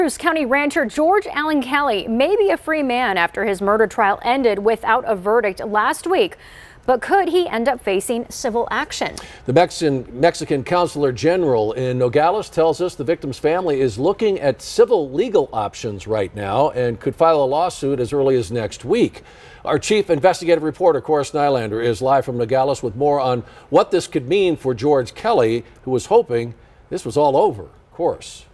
County rancher George Allen Kelly may be a free man after his murder trial ended without a verdict last week. But could he end up facing civil action? The Mexican Consular General in Nogales tells us the victim's family is looking at civil legal options right now and could file a lawsuit as early as next week. Our chief investigative reporter, Cora Nylander, is live from Nogales with more on what this could mean for George Kelly, who was hoping this was all over. Of course.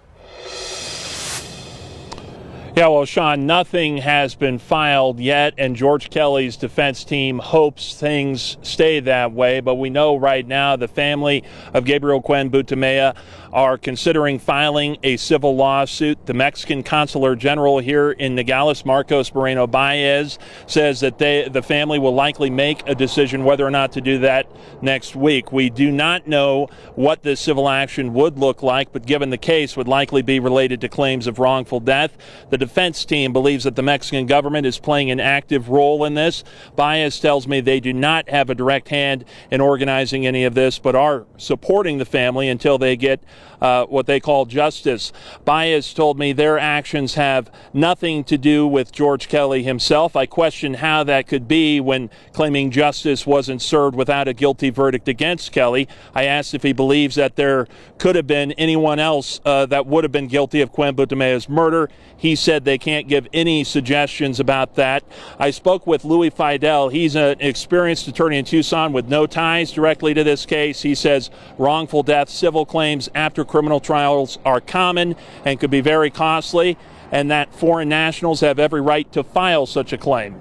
Yeah, well, Sean, nothing has been filed yet, and George Kelly's defense team hopes things stay that way. But we know right now the family of Gabriel Cuen Butamea are considering filing a civil lawsuit. The Mexican Consular General here in Nogales, Marcos Moreno Baez, says that the family will likely make a decision whether or not to do that next week. We do not know what this civil action would look like, but given the case would likely be related to claims of wrongful death. The defense team believes that the Mexican government is playing an active role in this. Baez tells me they do not have a direct hand in organizing any of this, but are supporting the family until they get what they call justice. Baez told me their actions have nothing to do with George Kelly himself. I question how that could be when claiming justice wasn't served without a guilty verdict against Kelly. I asked if he believes that there could have been anyone else that would have been guilty of Cuen Butamea's murder. He said they can't give any suggestions about that. I spoke with Louis Fidel. He's an experienced attorney in Tucson with no ties directly to this case. He says wrongful death, civil claims after criminal trials are common and could be very costly, and that foreign nationals have every right to file such a claim.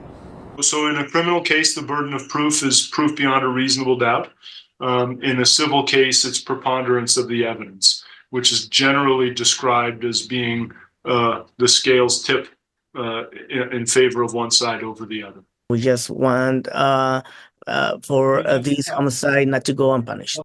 So in a criminal case, the burden of proof is proof beyond a reasonable doubt. In a civil case, it's preponderance of the evidence, which is generally described as being the scales tip in favor of one side over the other. We just want for this homicide not to go unpunished.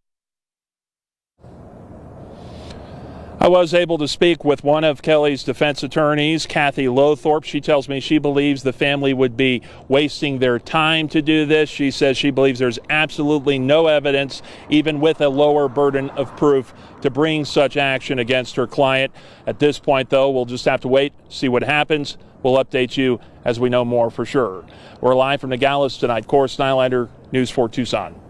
I was able to speak with one of Kelly's defense attorneys, Kathy Lothorpe. She tells me she believes the family would be wasting their time to do this. She says she believes there's absolutely no evidence, even with a lower burden of proof, to bring such action against her client. At this point, though, we'll just have to wait, see what happens. We'll update you as we know more for sure. We're live from Nogales tonight. Cora Nylander, News 4 Tucson.